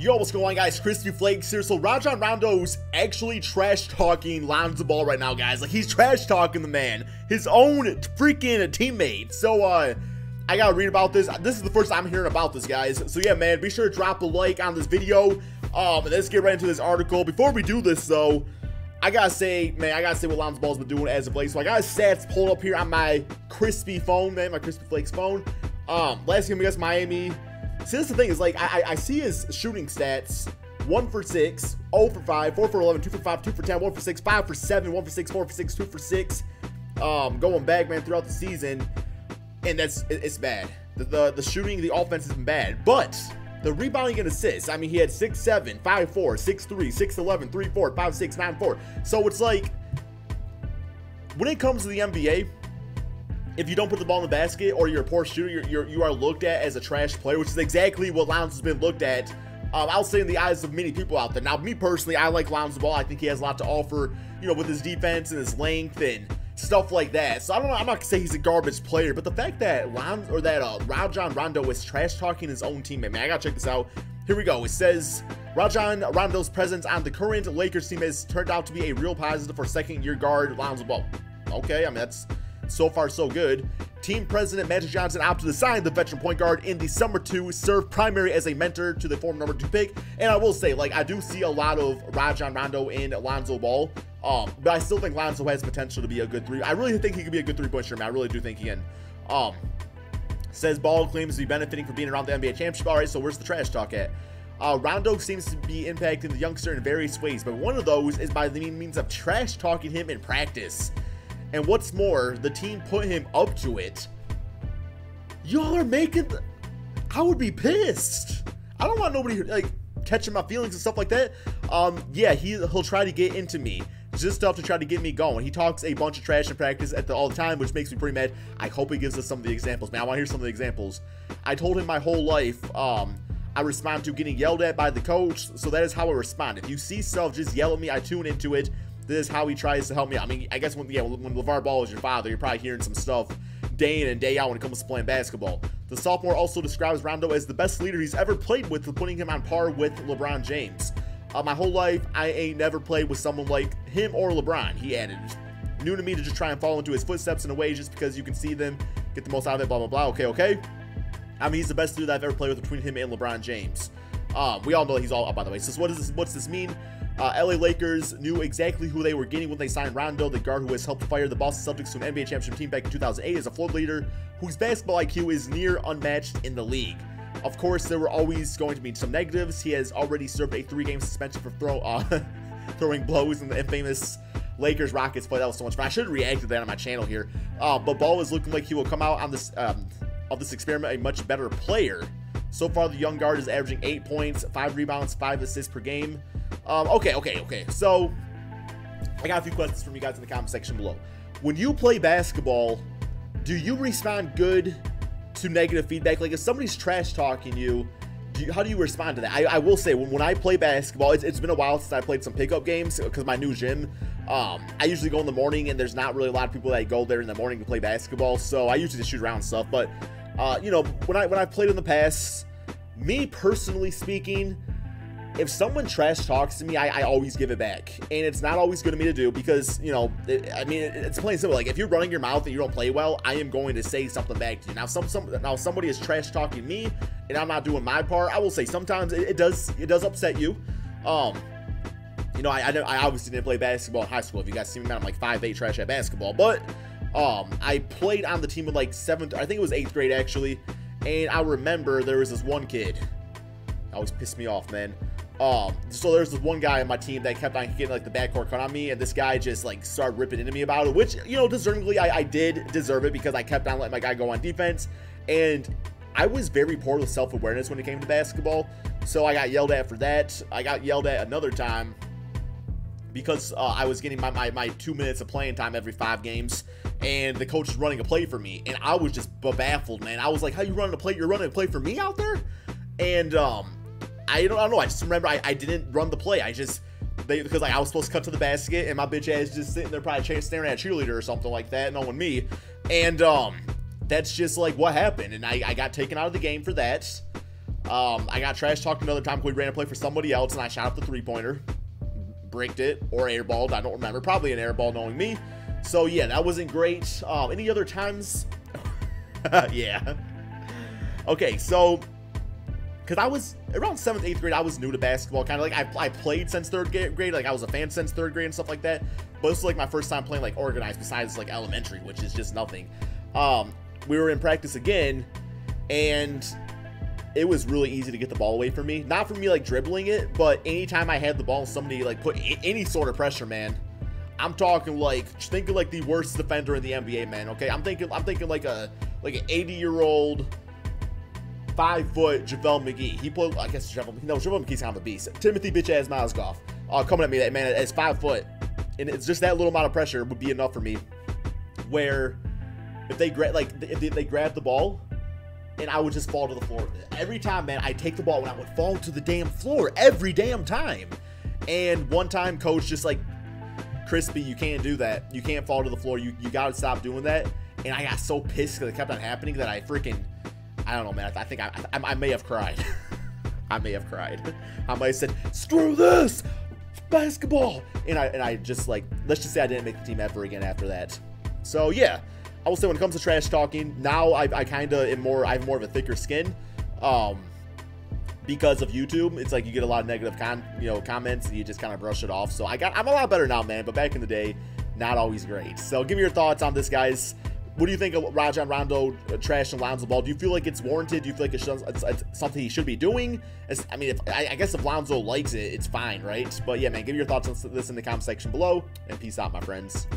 Yo, what's going on, guys? Krispy Flakes here. So Rajon Rondo's actually trash-talking Lonzo Ball right now, guys. Like, he's trash-talking the man, his own freaking teammate. So, I gotta read about this. This is the first time I'm hearing about this, guys. So, yeah, man, be sure to drop a like on this video. Let's get right into this article. Before we do this, though, I gotta say, man, what Lonzo Ball's been doing as of late. So, I got his stats pulled up here on my Krispy phone, man, my Krispy Flakes phone. Last game against Miami. See, this is the thing, is like, I see his shooting stats: 1 for 6, 0 for 5, 4 for 11, 2 for 5, 2 for 10, 1 for 6, 5 for 7, 1 for 6, 4 for 6, 2 for 6, going back, man, throughout the season, and it's bad. The shooting, the offense has been bad, but the rebounding and assists, I mean, he had 6-7, 5-4, 6-3, 6-11, 3-4, 5-6, 9-4, so it's like, when it comes to the NBA, if you don't put the ball in the basket or you're a poor shooter, you are looked at as a trash player, which is exactly what Lonzo's been looked at, I'll say, in the eyes of many people out there. Now, me personally, I like Lonzo Ball. I think he has a lot to offer, you know, with his defense and his length and stuff like that. So I don't know. I'm not gonna say he's a garbage player, but the fact that Rajon Rondo is trash talking his own teammate, man, I gotta check this out. Here we go. It says Rajon Rondo's presence on the current Lakers team has turned out to be a real positive for second-year guard Lonzo Ball. Okay, I mean, that's so far so good. Team president Magic Johnson opted to sign the veteran point guard in the summer to serve primary as a mentor to the former number 2 pick. And I will say, like, I do see a lot of Rajon Rondo in Lonzo Ball, but I still think Lonzo has potential to be a good I really think he could be a good three-point shooter, man. I really do think he can. Says Ball claims to be benefiting from being around the NBA championship. All right, so where's the trash talk at? Rondo seems to be impacting the youngster in various ways, but one of those is by the means of trash talking him in practice. And what's more, the team put him up to it. Y'all are making I would be pissed. I don't want nobody, like, catching my feelings and stuff like that. Yeah, he'll try to get into me. Just stuff to try to get me going. He talks a bunch of trash in practice all the time, which makes me pretty mad. I hope he gives us some of the examples. Man, I want to hear some of the examples. I told him my whole life, I respond to getting yelled at by the coach, so that is how I respond. If you see stuff, just yell at me. I tune into it. This is how he tries to help me out. I mean, I guess when LeVar Ball is your father, you're probably hearing some stuff day in and day out when it comes to playing basketball. The sophomore also describes Rondo as the best leader he's ever played with, putting him on par with LeBron James. My whole life, I ain't never played with someone like him or LeBron, he added. New to me to just try and follow into his footsteps in a way just because you can see them, get the most out of it, blah, blah, blah. Okay. I mean, he's the best leader that I've ever played with between him and LeBron James. We all know that he's all, by the way. So what's this mean? LA Lakers knew exactly who they were getting when they signed Rondo, the guard who has helped fire the Boston Celtics to an NBA championship team back in 2008 as a floor leader whose basketball IQ is near unmatched in the league. Of course, there were always going to be some negatives. He has already served a 3-game suspension for throwing blows in the infamous Lakers-Rockets play. That was so much fun. I should have reacted to that on my channel here. But Ball is looking like he will come out on this of this experiment a much better player. So far, the young guard is averaging 8 points, 5 rebounds, 5 assists per game. Okay. So, I got a few questions from you guys in the comment section below. When you play basketball, do you respond good to negative feedback? Like, if somebody's trash talking you, how do you respond to that? I will say, when I play basketball, it's been a while since I played some pickup games because my new gym. I usually go in the morning, and there's not really a lot of people that go there in the morning to play basketball, so I usually just shoot around stuff. But you know, when I played in the past, me personally speaking, if someone trash talks to me, I always give it back, and it's not always good of me to do because, you know, I mean, it's plain simple. Like, if you're running your mouth and you don't play well, I am going to say something back to you. Now, now somebody is trash talking me, and I'm not doing my part. I will say sometimes it does upset you. You know, I obviously didn't play basketball in high school. If you guys see me, man, I'm like 5'8", trash at basketball, but I played on the team in like 7th, I think it was 8th grade actually, and I remember there was this one kid. Always pissed me off, man. So there's this one guy on my team that kept on getting like the backcourt cut on me, and this guy just like started ripping into me about it, which, you know, deservingly, I did deserve it because I kept on letting my guy go on defense, and I was very poor with self-awareness when it came to basketball, so I got yelled at for that. I got yelled at another time because I was getting my 2 minutes of playing time every 5 games, and the coach was running a play for me, and I was just baffled, man. I was like, how you running a play? You're running a play for me out there? And I don't know. I just remember I didn't run the play. Because like, I was supposed to cut to the basket, and my bitch ass just sitting there probably staring at a cheerleader or something like that, knowing me. And that's just like what happened, and I got taken out of the game for that. I got trash talked another time. We ran a play for somebody else, and I shot up the three-pointer, bricked it, or airballed. I don't remember. Probably an airball, knowing me. So yeah, that wasn't great. Any other times? Yeah. Okay, so because I was around 7th, 8th grade, I was new to basketball. Kind of like I played since 3rd grade. Like I was a fan since 3rd grade and stuff like that. But this was like my first time playing like organized, besides like elementary, which is just nothing. We were in practice again, and it was really easy to get the ball away from me. Not from me like dribbling it, but anytime I had the ball, somebody like put any sort of pressure, man. I'm talking like, thinking like the worst defender in the NBA, man. Okay, I'm thinking like an 80-year-old 5-foot JaVale McGee. He put, I guess JaVale McGee's kind of a beast. Timothy bitch-ass Mozgov coming at me, that man as 5 foot, and it's just that little amount of pressure would be enough for me. Where if they grab the ball, and I would just fall to the floor. Every time, man, I take the ball and I would fall to the damn floor every damn time. And one time, coach just like, Krispy, you can't do that. You can't fall to the floor. You gotta stop doing that. And I got so pissed because it kept on happening that I don't know, man. I think I may have cried. I may have cried. I might have said, screw this, basketball. And I just like, let's just say I didn't make the team ever again after that. So yeah, I will say when it comes to trash talking, now I kind of am I have more of a thicker skin. Because of YouTube, it's like you get a lot of negative comments, and you just kind of brush it off. So I'm a lot better now, man. But back in the day, not always great. So give me your thoughts on this, guys. What do you think of Rajon Rondo trashing Lonzo Ball? Do you feel like it's warranted? Do you feel like it's something he should be doing? I mean, I guess if Lonzo likes it, it's fine, right? But yeah, man, give me your thoughts on this in the comment section below, and peace out, my friends.